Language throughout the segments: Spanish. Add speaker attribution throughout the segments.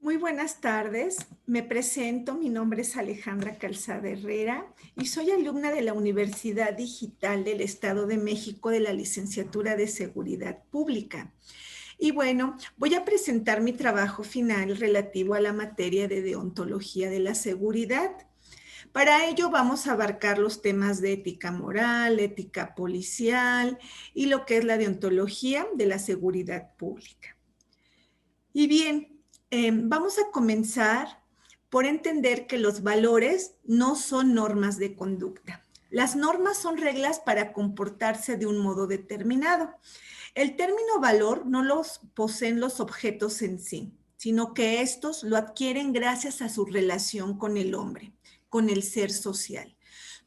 Speaker 1: Muy buenas tardes, me presento, mi nombre es Alejandra Calzada Herrera y soy alumna de la Universidad Digital del Estado de México de la Licenciatura de Seguridad Pública. Y bueno, voy a presentar mi trabajo final relativo a la materia de deontología de la seguridad. Para ello vamos a abarcar los temas de ética moral, ética policial y lo que es la deontología de la seguridad pública. Y bien, vamos a comenzar por entender que los valores no son normas de conducta. Las normas son reglas para comportarse de un modo determinado. El término valor no los poseen los objetos en sí, sino que estos lo adquieren gracias a su relación con el hombre, con el ser social.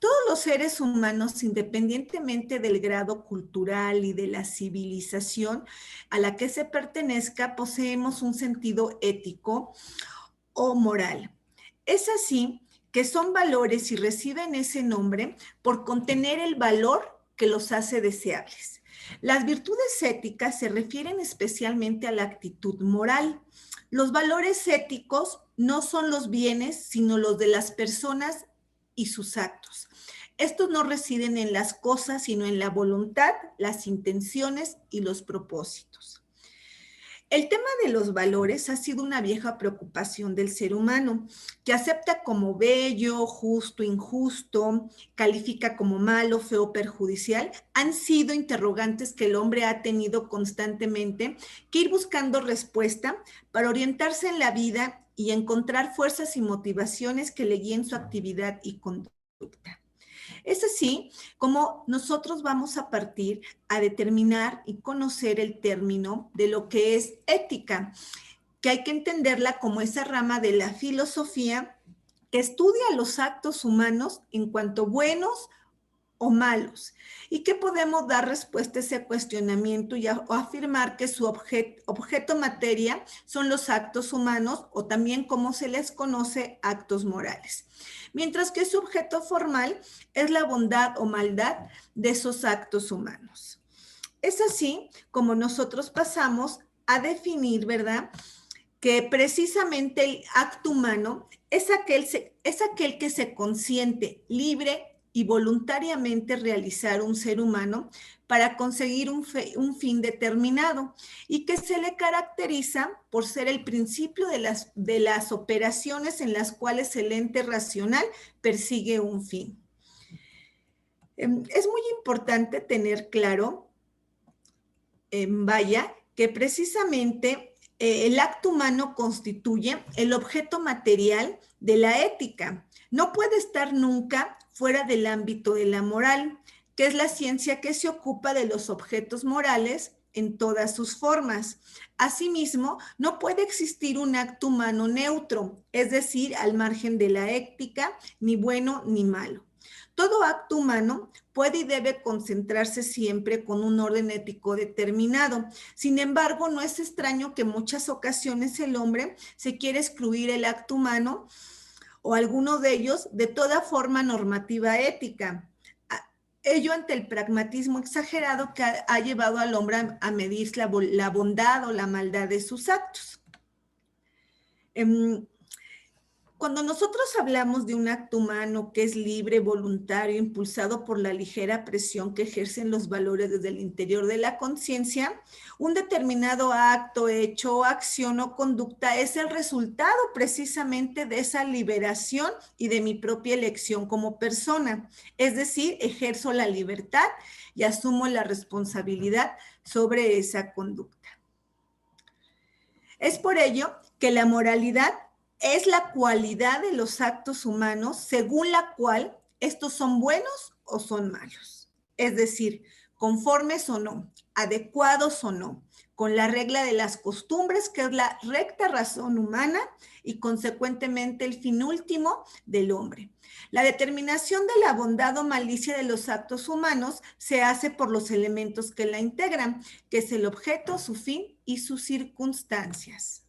Speaker 1: Todos los seres humanos, independientemente del grado cultural y de la civilización a la que se pertenezca, poseemos un sentido ético o moral. Es así que son valores y reciben ese nombre por contener el valor que los hace deseables. Las virtudes éticas se refieren especialmente a la actitud moral. Los valores éticos no son los bienes, sino los de las personas y sus actos. Estos no residen en las cosas, sino en la voluntad, las intenciones y los propósitos. El tema de los valores ha sido una vieja preocupación del ser humano, que acepta como bello, justo, injusto, califica como malo, feo, perjudicial. Han sido interrogantes que el hombre ha tenido constantemente que ir buscando respuesta para orientarse en la vida y encontrar fuerzas y motivaciones que le guíen su actividad y conducta. Es así como nosotros vamos a partir a determinar y conocer el término de lo que es ética, que hay que entenderla como esa rama de la filosofía que estudia los actos humanos en cuanto buenos o malos, y que podemos dar respuesta a ese cuestionamiento o afirmar que su objeto materia son los actos humanos o también como se les conoce actos morales, mientras que su objeto formal es la bondad o maldad de esos actos humanos. Es así como nosotros pasamos a definir, ¿verdad?, que precisamente el acto humano es aquel que se consiente libre y voluntariamente realizar un ser humano para conseguir un fin determinado y que se le caracteriza por ser el principio de las operaciones en las cuales el ente racional persigue un fin. Es muy importante tener claro, vaya, que precisamente el acto humano constituye el objeto material de la ética. No puede estar nunca fuera del ámbito de la moral, que es la ciencia que se ocupa de los objetos morales en todas sus formas. Asimismo, no puede existir un acto humano neutro, es decir, al margen de la ética, ni bueno ni malo. Todo acto humano puede y debe concentrarse siempre con un orden ético determinado. Sin embargo, no es extraño que en muchas ocasiones el hombre se quiere excluir el acto humano o alguno de ellos de toda forma normativa ética. Ello ante el pragmatismo exagerado que ha llevado al hombre a medir la bondad o la maldad de sus actos. Cuando nosotros hablamos de un acto humano que es libre, voluntario, impulsado por la ligera presión que ejercen los valores desde el interior de la conciencia, un determinado acto, hecho, acción o conducta es el resultado precisamente de esa liberación y de mi propia elección como persona. Es decir, ejerzo la libertad y asumo la responsabilidad sobre esa conducta. Es por ello que la moralidad es la cualidad de los actos humanos según la cual estos son buenos o son malos. Es decir, conformes o no, adecuados o no, con la regla de las costumbres, que es la recta razón humana y consecuentemente el fin último del hombre. La determinación de la bondad o malicia de los actos humanos se hace por los elementos que la integran, que es el objeto, su fin y sus circunstancias.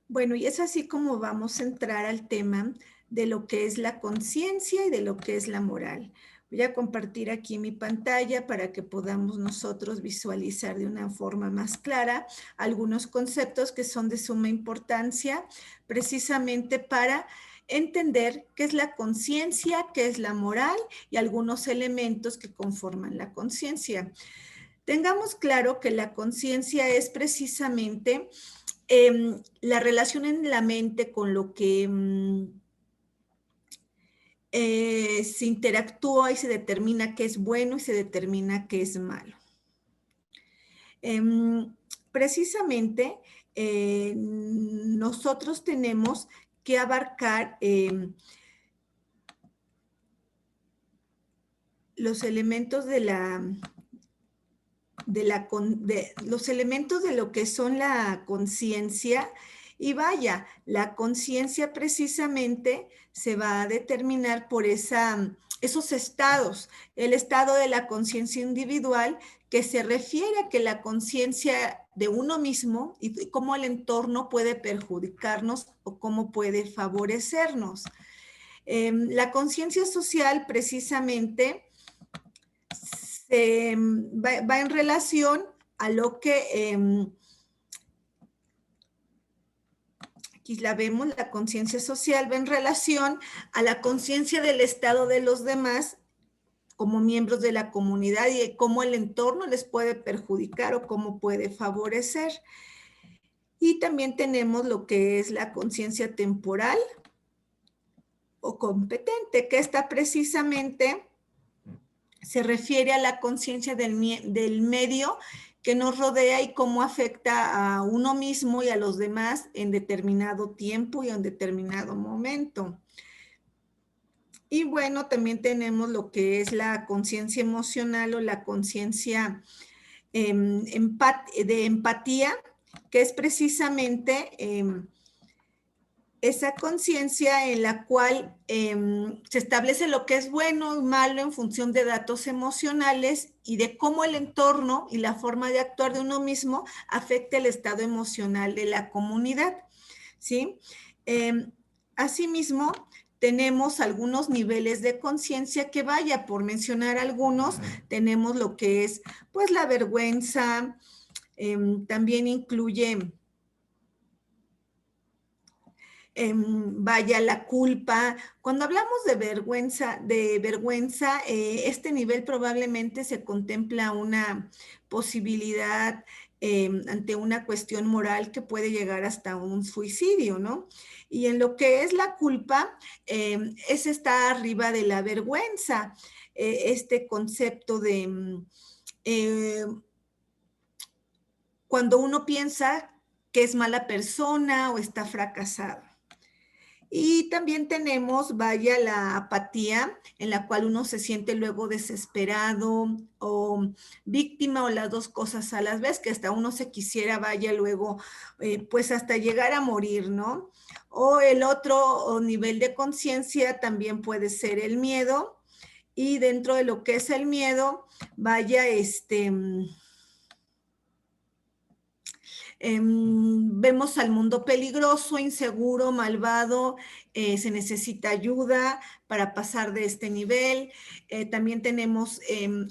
Speaker 1: Bueno, y es así como vamos a entrar al tema de lo que es la conciencia y de lo que es la moral. Voy a compartir aquí mi pantalla para que podamos nosotros visualizar de una forma más clara algunos conceptos que son de suma importancia precisamente para entender qué es la conciencia, qué es la moral y algunos elementos que conforman la conciencia. Tengamos claro que la conciencia es precisamente la relación en la mente con lo que se interactúa y se determina qué es bueno y se determina qué es malo. Precisamente nosotros tenemos que abarcar los elementos los elementos de lo que son la conciencia. Y vaya, la conciencia precisamente se va a determinar por esos estados. El estado de la conciencia individual, que se refiere a que la conciencia de uno mismo y cómo el entorno puede perjudicarnos o cómo puede favorecernos. La conciencia social precisamente va en relación a lo que aquí la vemos, la conciencia social va en relación a la conciencia del estado de los demás como miembros de la comunidad y cómo el entorno les puede perjudicar o cómo puede favorecer. Y también tenemos lo que es la conciencia temporal o competente, que está precisamente se refiere a la conciencia del medio que nos rodea y cómo afecta a uno mismo y a los demás en determinado tiempo y en determinado momento. Y bueno, también tenemos lo que es la conciencia emocional o la conciencia de empatía, que es precisamente esa conciencia en la cual se establece lo que es bueno y malo en función de datos emocionales y de cómo el entorno y la forma de actuar de uno mismo afecta el estado emocional de la comunidad, ¿sí? Asimismo, tenemos algunos niveles de conciencia que vaya, por mencionar algunos, tenemos lo que es, pues, la vergüenza, también incluye vaya la culpa. Cuando hablamos de vergüenza, este nivel probablemente se contempla una posibilidad ante una cuestión moral que puede llegar hasta un suicidio, ¿no? Y en lo que es la culpa, ese está arriba de la vergüenza, este concepto de cuando uno piensa que es mala persona o está fracasado. Y también tenemos, vaya, la apatía, en la cual uno se siente luego desesperado o víctima o las dos cosas a la vez, que hasta uno se quisiera, vaya, luego, pues hasta llegar a morir, ¿no? O el otro nivel de conciencia también puede ser el miedo. Y dentro de lo que es el miedo, vaya, vemos al mundo peligroso, inseguro, malvado, se necesita ayuda para pasar de este nivel. También tenemos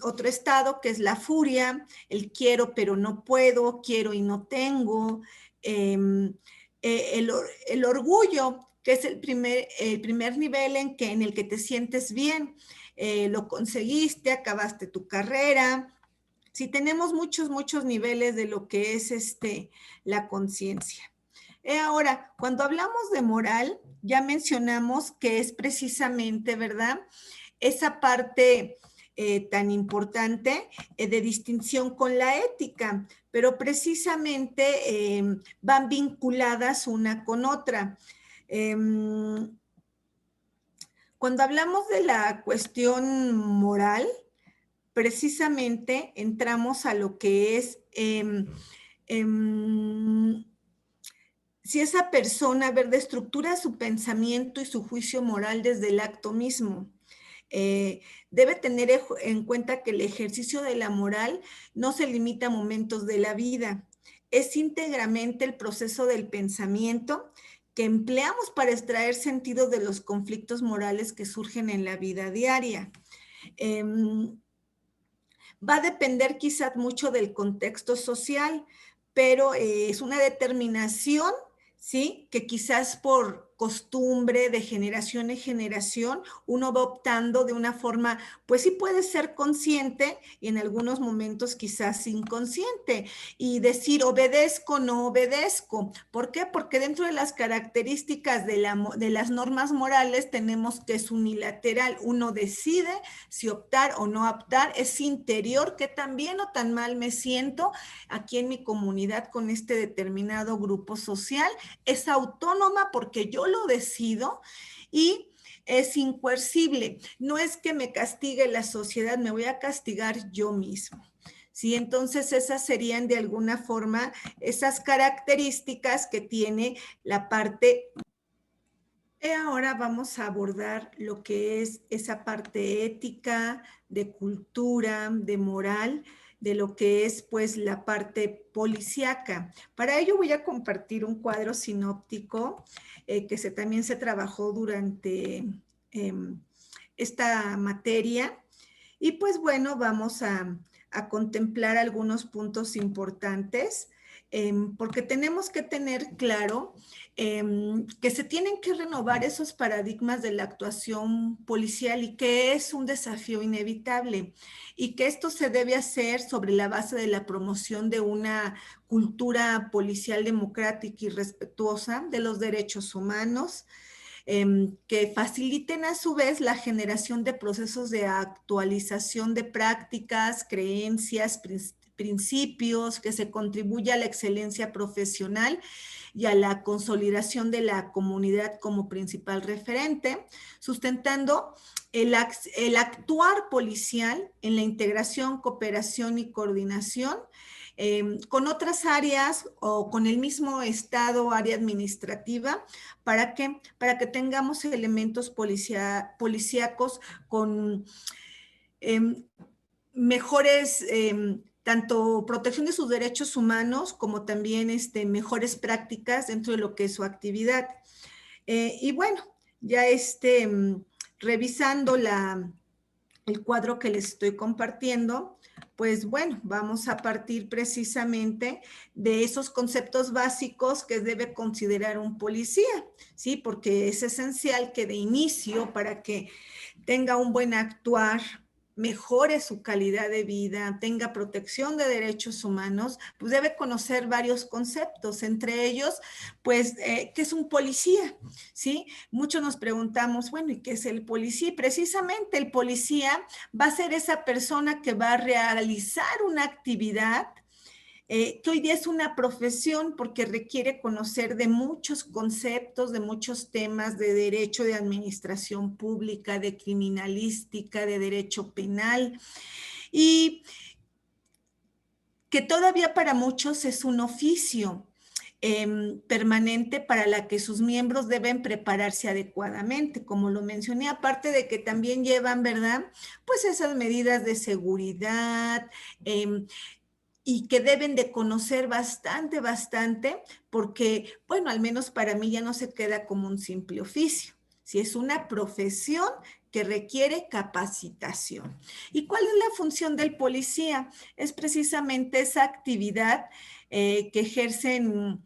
Speaker 1: otro estado que es la furia, el quiero pero no puedo, quiero y no tengo. El orgullo, que es el primer nivel en el que te sientes bien, lo conseguiste, acabaste tu carrera. Sí, tenemos muchos niveles de lo que es la conciencia. Ahora, cuando hablamos de moral, ya mencionamos que es precisamente, ¿verdad? Esa parte tan importante de distinción con la ética, pero precisamente van vinculadas una con otra. Cuando hablamos de la cuestión moral, precisamente entramos a lo que es si esa persona, ¿verdad?, estructura su pensamiento y su juicio moral desde el acto mismo. Debe tener en cuenta que el ejercicio de la moral no se limita a momentos de la vida, es íntegramente el proceso del pensamiento que empleamos para extraer sentido de los conflictos morales que surgen en la vida diaria. Va a depender quizás mucho del contexto social, pero es una determinación, ¿sí? Que quizás por costumbre de generación en generación, uno va optando de una forma, pues sí puede ser consciente y en algunos momentos quizás inconsciente y decir obedezco, no obedezco. ¿Por qué? Porque dentro de las características de las normas morales tenemos que es unilateral. Uno decide si optar o no optar, es interior, que tan bien o tan mal me siento aquí en mi comunidad con este determinado grupo social, es autónoma porque yo lo decido y es incoercible. No es que me castigue la sociedad, me voy a castigar yo mismo. ¿Sí? Entonces esas serían de alguna forma esas características que tiene la parte. Ahora vamos a abordar lo que es esa parte ética, de cultura, de moral, de lo que es pues la parte policíaca. Para ello voy a compartir un cuadro sinóptico que también se trabajó durante esta materia. Y pues bueno, vamos a contemplar algunos puntos importantes porque tenemos que tener claro que se tienen que renovar esos paradigmas de la actuación policial y que es un desafío inevitable y que esto se debe hacer sobre la base de la promoción de una cultura policial democrática y respetuosa de los derechos humanos, que faciliten a su vez la generación de procesos de actualización de prácticas, creencias, principios, que se contribuya a la excelencia profesional y a la consolidación de la comunidad como principal referente, sustentando el actuar policial en la integración, cooperación y coordinación con otras áreas o con el mismo Estado, área administrativa, para que tengamos elementos policíacos con mejores, tanto protección de sus derechos humanos como también mejores prácticas dentro de lo que es su actividad. Y bueno, ya revisando el cuadro que les estoy compartiendo, pues bueno, vamos a partir precisamente de esos conceptos básicos que debe considerar un policía, ¿sí? Porque es esencial que de inicio, para que tenga un buen actuar, mejore su calidad de vida, tenga protección de derechos humanos, pues debe conocer varios conceptos, entre ellos, pues, ¿qué es un policía? ¿Sí? Muchos nos preguntamos, bueno, ¿y qué es el policía? Precisamente el policía va a ser esa persona que va a realizar una actividad que hoy día es una profesión porque requiere conocer de muchos conceptos, de muchos temas de derecho, de administración pública, de criminalística, de derecho penal, y que todavía para muchos es un oficio permanente para la que sus miembros deben prepararse adecuadamente, como lo mencioné, aparte de que también llevan, ¿verdad? Pues esas medidas de seguridad, y que deben de conocer bastante, porque, bueno, al menos para mí ya no se queda como un simple oficio, si es una profesión que requiere capacitación. ¿Y cuál es la función del policía? Es precisamente esa actividad que ejercen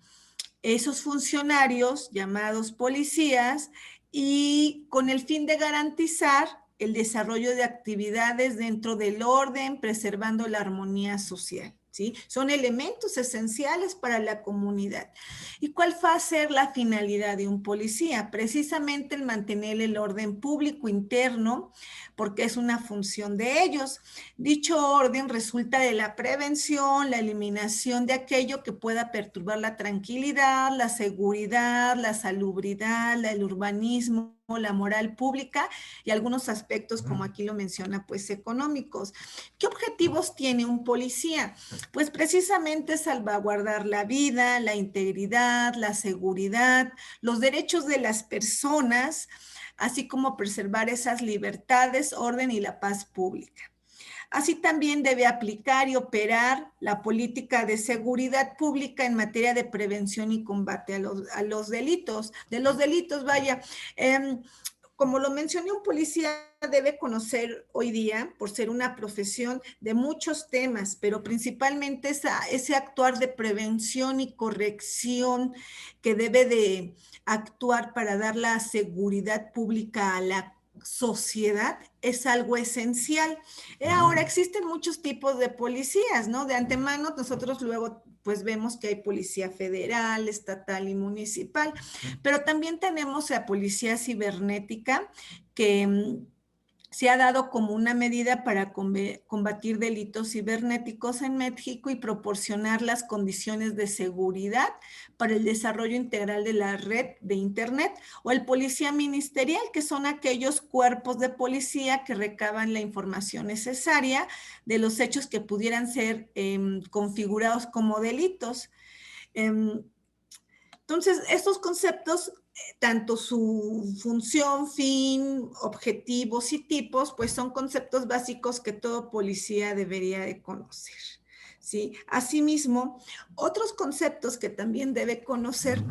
Speaker 1: esos funcionarios llamados policías y con el fin de garantizar el desarrollo de actividades dentro del orden, preservando la armonía social. ¿Sí? Son elementos esenciales para la comunidad. ¿Y cuál va a ser la finalidad de un policía? Precisamente el mantener el orden público interno, porque es una función de ellos. Dicho orden resulta de la prevención, la eliminación de aquello que pueda perturbar la tranquilidad, la seguridad, la salubridad, el urbanismo, la moral pública y algunos aspectos, como aquí lo menciona, pues económicos. ¿Qué objetivos tiene un policía? Pues precisamente salvaguardar la vida, la integridad, la seguridad, los derechos de las personas, así como preservar esas libertades, orden y la paz pública. Así también debe aplicar y operar la política de seguridad pública en materia de prevención y combate a los delitos, vaya. como lo mencioné, un policía debe conocer hoy día, por ser una profesión de muchos temas, pero principalmente ese actuar de prevención y corrección que debe de actuar para dar la seguridad pública a la sociedad es algo esencial. Ahora existen muchos tipos de policías, ¿no? De antemano nosotros luego pues vemos que hay policía federal, estatal y municipal, pero también tenemos la policía cibernética que se ha dado como una medida para combatir delitos cibernéticos en México y proporcionar las condiciones de seguridad para el desarrollo integral de la red de Internet, o el policía ministerial, que son aquellos cuerpos de policía que recaban la información necesaria de los hechos que pudieran ser configurados como delitos. Entonces, estos conceptos, tanto su función, fin, objetivos y tipos, pues son conceptos básicos que todo policía debería de conocer, ¿sí? Asimismo, otros conceptos que también debe conocer,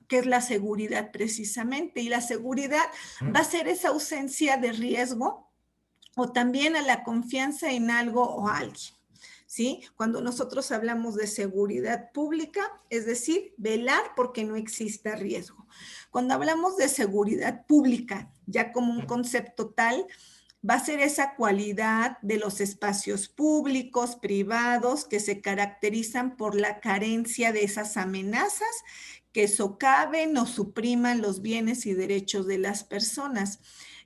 Speaker 1: que es la seguridad precisamente, y la seguridad va a ser esa ausencia de riesgo o también a la confianza en algo o alguien. ¿Sí? Cuando nosotros hablamos de seguridad pública, es decir, velar porque no exista riesgo. Cuando hablamos de seguridad pública, ya como un concepto tal, va a ser esa cualidad de los espacios públicos, privados, que se caracterizan por la carencia de esas amenazas que socaven o supriman los bienes y derechos de las personas,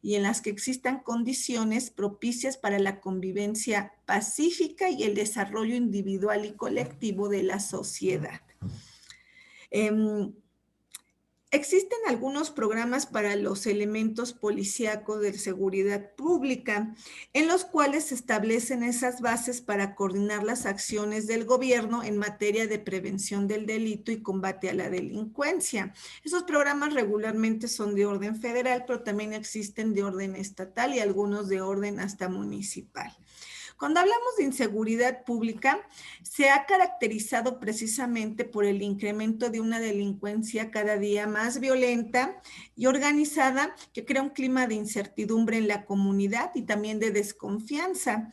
Speaker 1: y en las que existan condiciones propicias para la convivencia pacífica y el desarrollo individual y colectivo de la sociedad. Existen algunos programas para los elementos policíacos de seguridad pública, en los cuales se establecen esas bases para coordinar las acciones del gobierno en materia de prevención del delito y combate a la delincuencia. Esos programas regularmente son de orden federal, pero también existen de orden estatal y algunos de orden hasta municipal. Cuando hablamos de inseguridad pública, se ha caracterizado precisamente por el incremento de una delincuencia cada día más violenta y organizada, que crea un clima de incertidumbre en la comunidad y también de desconfianza.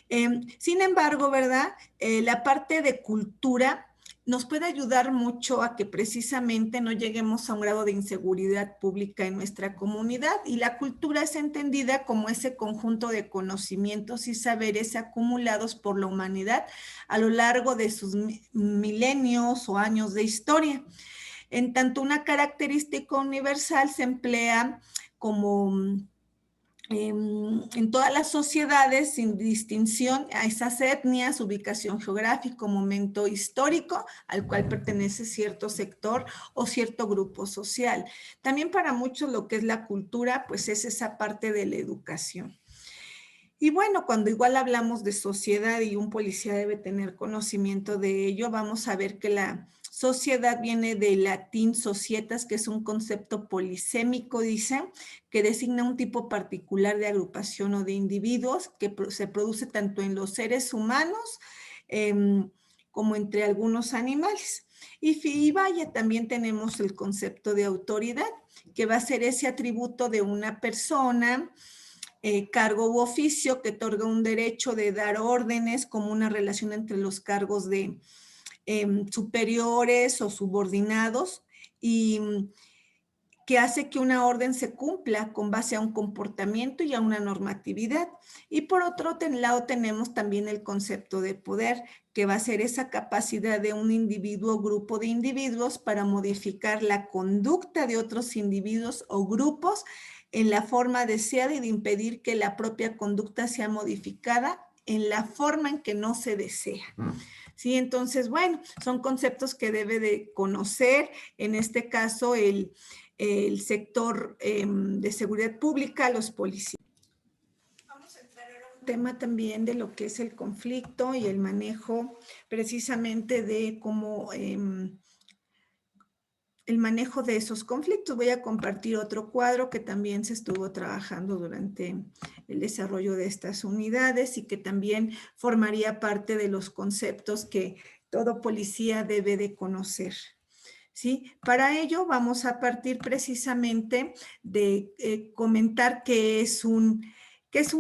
Speaker 1: Sin embargo, ¿verdad? La parte de cultura nos puede ayudar mucho a que precisamente no lleguemos a un grado de inseguridad pública en nuestra comunidad, y la cultura es entendida como ese conjunto de conocimientos y saberes acumulados por la humanidad a lo largo de sus milenios o años de historia. En tanto, una característica universal se emplea como en todas las sociedades sin distinción a esas etnias, ubicación geográfica, momento histórico al cual pertenece cierto sector o cierto grupo social. También para muchos lo que es la cultura, pues es esa parte de la educación. Y bueno, cuando igual hablamos de sociedad y un policía debe tener conocimiento de ello, vamos a ver que la sociedad viene del latín societas, que es un concepto polisémico, dice, que designa un tipo particular de agrupación o de individuos que se produce tanto en los seres humanos como entre algunos animales. Y vaya, también tenemos el concepto de autoridad, que va a ser ese atributo de una persona, cargo u oficio que otorga un derecho de dar órdenes, como una relación entre los cargos de superiores o subordinados, y que hace que una orden se cumpla con base a un comportamiento y a una normatividad. Y por otro lado tenemos también el concepto de poder, que va a ser esa capacidad de un individuo o grupo de individuos para modificar la conducta de otros individuos o grupos en la forma deseada y de impedir que la propia conducta sea modificada en la forma en que no se desea. ¿Sí? Entonces, bueno, son conceptos que debe de conocer, en este caso el sector de seguridad pública, los policías. Vamos a entrar ahora a un tema también de lo que es el conflicto y el manejo precisamente de cómo el manejo de esos conflictos. Voy a compartir otro cuadro que también se estuvo trabajando durante el desarrollo de estas unidades y que también formaría parte de los conceptos que todo policía debe de conocer. ¿sí? Para ello vamos a partir precisamente de comentar qué es un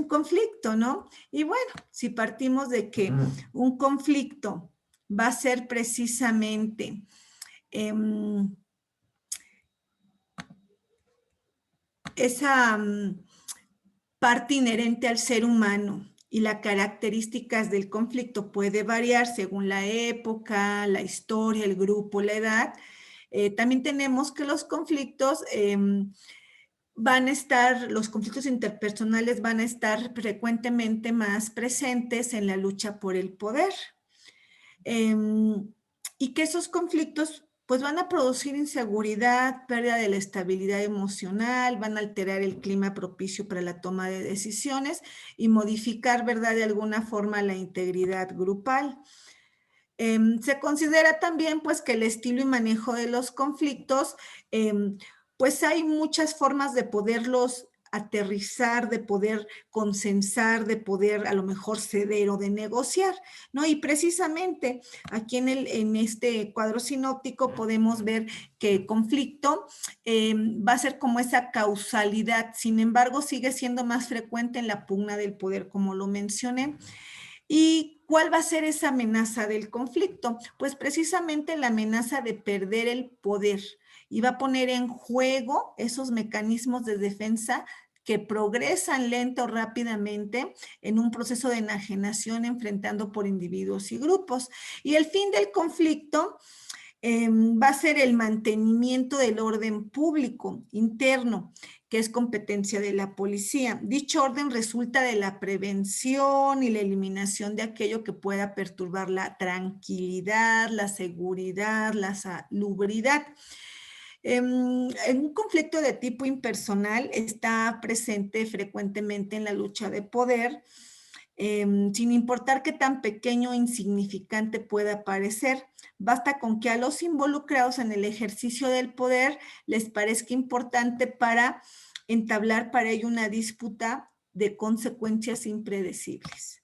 Speaker 1: conflicto, ¿no? Y bueno, si partimos de que un conflicto va a ser precisamente esa parte inherente al ser humano, y las características del conflicto puede variar según la época, la historia, el grupo, la edad. También tenemos que los conflictos los conflictos interpersonales van a estar frecuentemente más presentes en la lucha por el poder. Y que esos conflictos pues van a producir inseguridad, pérdida de la estabilidad emocional, van a alterar el clima propicio para la toma de decisiones y modificar, ¿verdad?, de alguna forma la integridad grupal. Se considera también pues que el estilo y manejo de los conflictos, pues hay muchas formas de poderlos aterrizar, de poder consensar, de poder a lo mejor ceder o de negociar, ¿no? Y precisamente aquí en este cuadro sinóptico podemos ver que el conflicto va a ser como esa causalidad, sin embargo sigue siendo más frecuente en la pugna del poder, como lo mencioné. ¿Y cuál va a ser esa amenaza del conflicto? Pues precisamente la amenaza de perder el poder, y va a poner en juego esos mecanismos de defensa que progresan lento o rápidamente en un proceso de enajenación enfrentando por individuos y grupos. Y el fin del conflicto va a ser el mantenimiento del orden público interno, que es competencia de la policía. Dicho orden resulta de la prevención y la eliminación de aquello que pueda perturbar la tranquilidad, la seguridad, la salubridad. En un conflicto de tipo impersonal está presente frecuentemente en la lucha de poder, sin importar qué tan pequeño o insignificante pueda parecer. Basta con que a los involucrados en el ejercicio del poder les parezca importante para entablar para ello una disputa de consecuencias impredecibles.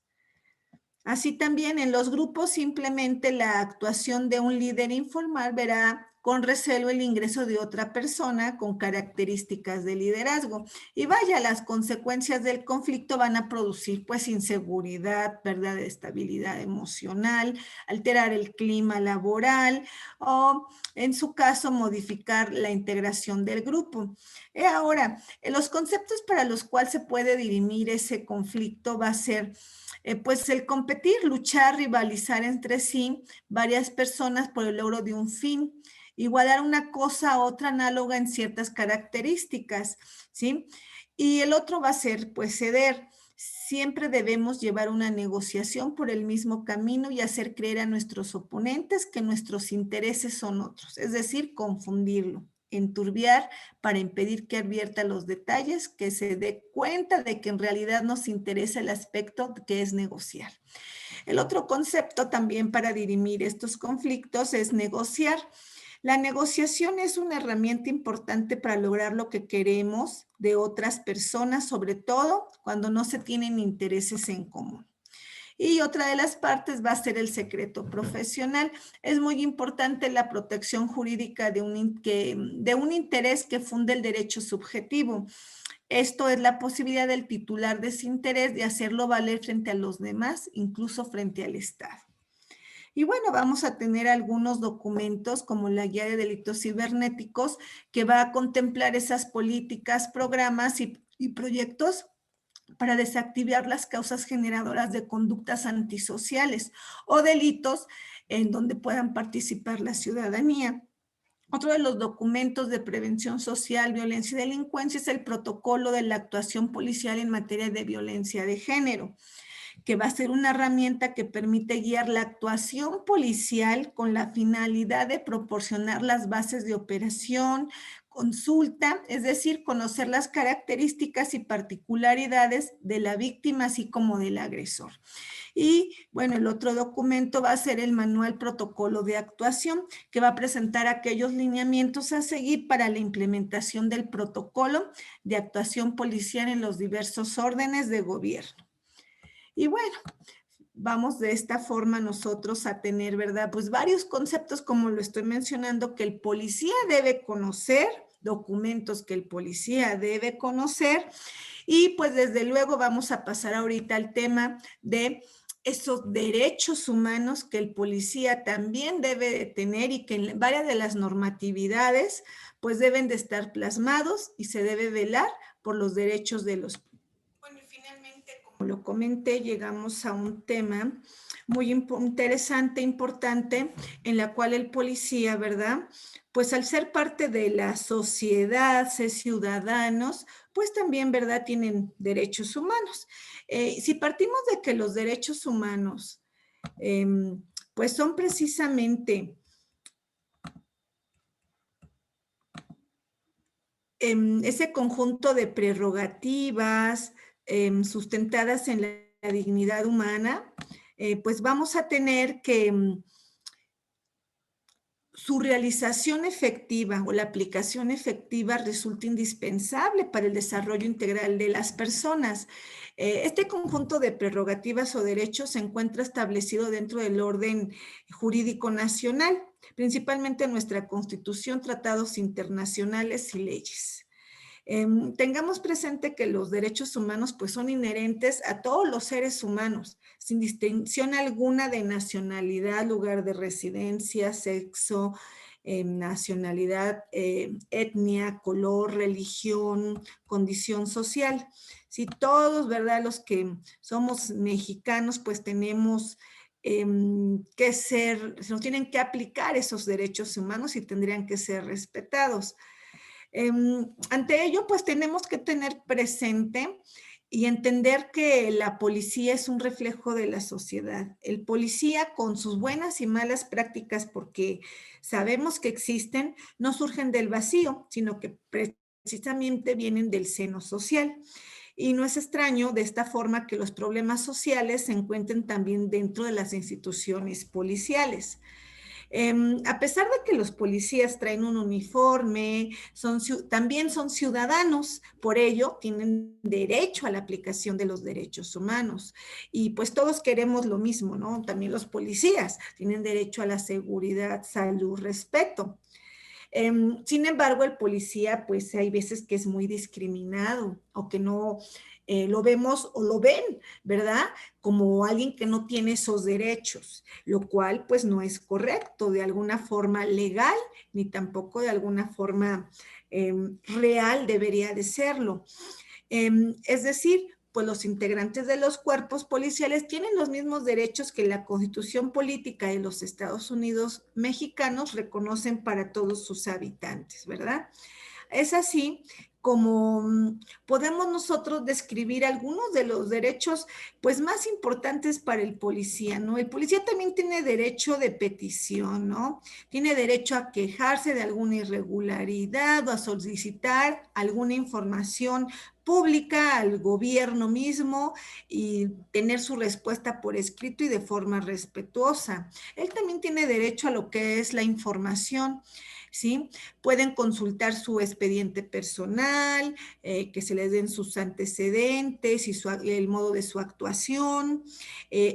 Speaker 1: Así también en los grupos simplemente la actuación de un líder informal verá con recelo el ingreso de otra persona con características de liderazgo. Y vaya, las consecuencias del conflicto van a producir pues inseguridad, pérdida de estabilidad emocional, alterar el clima laboral o en su caso modificar la integración del grupo. Ahora, los conceptos para los cuales se puede dirimir ese conflicto va a ser pues el competir, luchar, rivalizar entre sí varias personas por el logro de un fin, igualar una cosa a otra análoga en ciertas características, ¿sí? Y el otro va a ser, pues, ceder. Siempre debemos llevar una negociación por el mismo camino y hacer creer a nuestros oponentes que nuestros intereses son otros, es decir, confundirlo, enturbiar para impedir que advierta los detalles, que se dé cuenta de que en realidad nos interesa el aspecto que es negociar. El otro concepto también para dirimir estos conflictos es negociar. La negociación es una herramienta importante para lograr lo que queremos de otras personas, sobre todo cuando no se tienen intereses en común. Y otra de las partes va a ser el secreto profesional. Es muy importante la protección jurídica de un interés que funde el derecho subjetivo. Esto es la posibilidad del titular de ese interés de hacerlo valer frente a los demás, incluso frente al Estado. Y bueno, vamos a tener algunos documentos como la Guía de Delitos Cibernéticos que va a contemplar esas políticas, programas y proyectos para desactivar las causas generadoras de conductas antisociales o delitos en donde puedan participar la ciudadanía. Otro de los documentos de prevención social, violencia y delincuencia es el protocolo de la actuación policial en materia de violencia de género, que va a ser una herramienta que permite guiar la actuación policial con la finalidad de proporcionar las bases de operación, consulta, es decir, conocer las características y particularidades de la víctima, así como del agresor. Y bueno, el otro documento va a ser el manual protocolo de actuación, que va a presentar aquellos lineamientos a seguir para la implementación del protocolo de actuación policial en los diversos órdenes de gobierno. Y bueno, vamos de esta forma nosotros a tener, ¿verdad? Pues varios conceptos, como lo estoy mencionando, que el policía debe conocer, documentos que el policía debe conocer, y pues desde luego vamos a pasar ahorita al tema de esos derechos humanos que el policía también debe de tener y que en varias de las normatividades pues deben de estar plasmados y se debe velar por los derechos de los. Bueno, y finalmente, como lo comenté, llegamos a un tema muy interesante, importante, en la cual el policía, ¿verdad? Pues al ser parte de la sociedad, ser ciudadanos, pues también, ¿verdad? Tienen derechos humanos. Si partimos de que los derechos humanos, pues son precisamente ese conjunto de prerrogativas sustentadas en la dignidad humana, pues vamos a tener que su realización efectiva o la aplicación efectiva resulta indispensable para el desarrollo integral de las personas. Este conjunto de prerrogativas o derechos se encuentra establecido dentro del orden jurídico nacional, principalmente en nuestra Constitución, tratados internacionales y leyes. Tengamos presente que los derechos humanos pues son inherentes a todos los seres humanos, sin distinción alguna de nacionalidad, lugar de residencia, sexo, nacionalidad, etnia, color, religión, condición social. Si todos, ¿verdad? Los que somos mexicanos pues tenemos que ser, se nos tienen que aplicar esos derechos humanos y tendrían que ser respetados. Ante ello, pues tenemos que tener presente y entender que la policía es un reflejo de la sociedad. El policía, con sus buenas y malas prácticas, porque sabemos que existen, no surgen del vacío, sino que precisamente vienen del seno social. Y no es extraño de esta forma que los problemas sociales se encuentren también dentro de las instituciones policiales. A pesar de que los policías traen un uniforme, también son ciudadanos, por ello tienen derecho a la aplicación de los derechos humanos. Y pues todos queremos lo mismo, ¿no? También los policías tienen derecho a la seguridad, salud, respeto. Sin embargo, el policía, pues hay veces que es muy discriminado o que no lo vemos o lo ven, ¿verdad? Como alguien que no tiene esos derechos, lo cual pues no es correcto de alguna forma legal, ni tampoco de alguna forma real debería de serlo. Es decir, pues los integrantes de los cuerpos policiales tienen los mismos derechos que la Constitución Política de los Estados Unidos mexicanos reconocen para todos sus habitantes, ¿verdad? Es así como podemos nosotros describir algunos de los derechos pues más importantes para el policía, ¿no? El policía también tiene derecho de petición, ¿no? Tiene derecho a quejarse de alguna irregularidad o a solicitar alguna información pública al gobierno mismo y tener su respuesta por escrito y de forma respetuosa. Él también tiene derecho a lo que es la información, ¿sí? Pueden consultar su expediente personal, que se les den sus antecedentes y el modo de su actuación.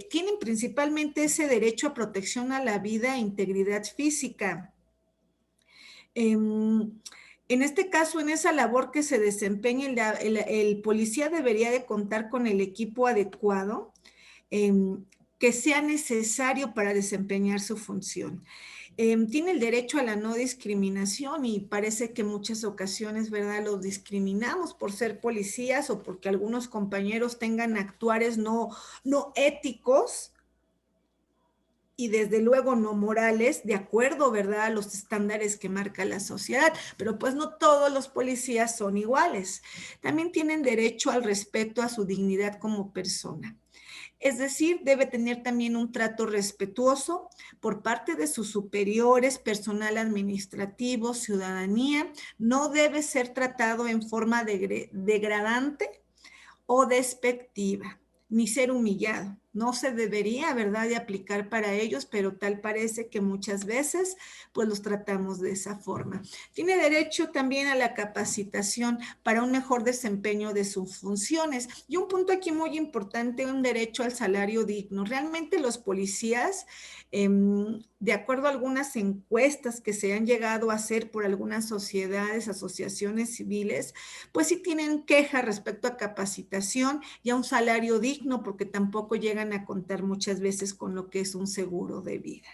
Speaker 1: Tienen principalmente ese derecho a protección a la vida e integridad física. En este caso, en esa labor que se desempeña, el policía debería de contar con el equipo adecuado que sea necesario para desempeñar su función. Tiene el derecho a la no discriminación y parece que en muchas ocasiones, ¿verdad?, los discriminamos por ser policías o porque algunos compañeros tengan actuares no éticos y desde luego no morales, de acuerdo, ¿verdad?, a los estándares que marca la sociedad, pero pues no todos los policías son iguales. También tienen derecho al respeto a su dignidad como persona. Es decir, debe tener también un trato respetuoso por parte de sus superiores, personal administrativo, ciudadanía. No debe ser tratado en forma degradante o despectiva, ni ser humillado. no se debería, ¿verdad?, de aplicar para ellos, pero tal parece que muchas veces pues los tratamos de esa forma. Tiene derecho también a la capacitación para un mejor desempeño de sus funciones. Y un punto aquí muy importante, un derecho al salario digno. Realmente los policías, de acuerdo a algunas encuestas que se han llegado a hacer por algunas sociedades, asociaciones civiles, pues sí tienen queja respecto a capacitación y a un salario digno, porque tampoco llegan a contar muchas veces con lo que es un seguro de vida.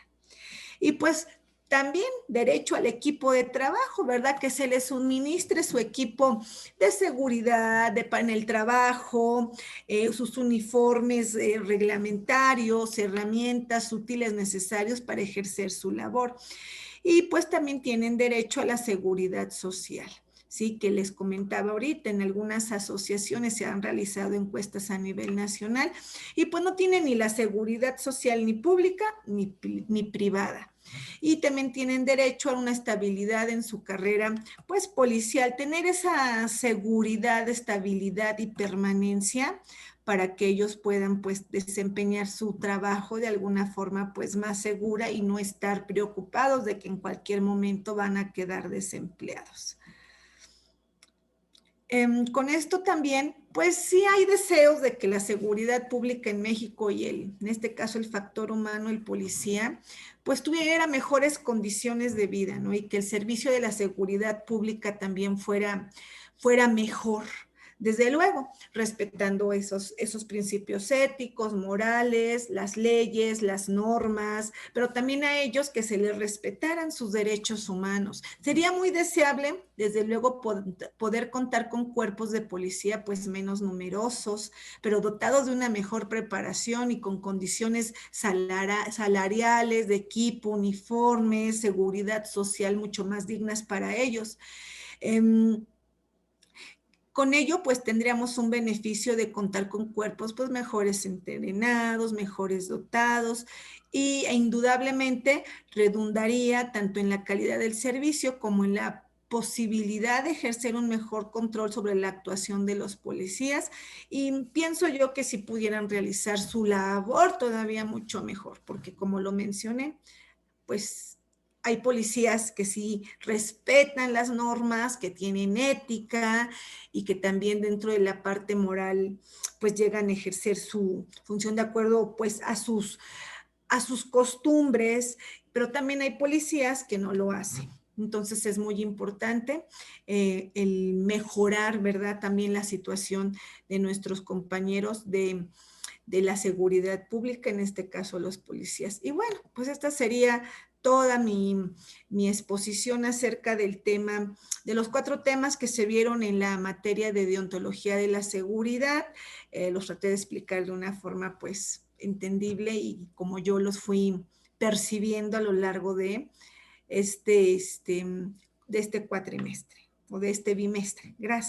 Speaker 1: Y pues también derecho al equipo de trabajo, ¿verdad? Que se les suministre su equipo de seguridad en el trabajo, sus uniformes reglamentarios, herramientas útiles necesarios para ejercer su labor. Y pues también tienen derecho a la seguridad social. Sí, que les comentaba ahorita, en algunas asociaciones se han realizado encuestas a nivel nacional y pues no tienen ni la seguridad social ni pública ni privada. Y también tienen derecho a una estabilidad en su carrera, pues policial, tener esa seguridad, estabilidad y permanencia para que ellos puedan pues desempeñar su trabajo de alguna forma pues más segura y no estar preocupados de que en cualquier momento van a quedar desempleados. Con esto también, pues sí hay deseos de que la seguridad pública en México y en este caso el factor humano, el policía, pues tuviera mejores condiciones de vida, ¿no? Y que el servicio de la seguridad pública también fuera mejor. Desde luego, respetando esos principios éticos, morales, las leyes, las normas, pero también a ellos que se les respetaran sus derechos humanos. Sería muy deseable, desde luego, poder contar con cuerpos de policía pues menos numerosos, pero dotados de una mejor preparación y con condiciones salariales, de equipo, uniformes, seguridad social mucho más dignas para ellos. Con ello, pues tendríamos un beneficio de contar con cuerpos pues mejores entrenados, mejores dotados e indudablemente redundaría tanto en la calidad del servicio como en la posibilidad de ejercer un mejor control sobre la actuación de los policías y pienso yo que si pudieran realizar su labor todavía mucho mejor, porque como lo mencioné, pues hay policías que sí respetan las normas, que tienen ética y que también dentro de la parte moral pues llegan a ejercer su función de acuerdo pues a sus costumbres, pero también hay policías que no lo hacen. Entonces es muy importante el mejorar, ¿verdad? También la situación de nuestros compañeros de la seguridad pública, en este caso los policías. Y bueno, pues esta sería toda mi exposición acerca del tema, de los 4 temas que se vieron en la materia de deontología de la seguridad. Los traté de explicar de una forma pues entendible y como yo los fui percibiendo a lo largo de este cuatrimestre o de este bimestre. Gracias.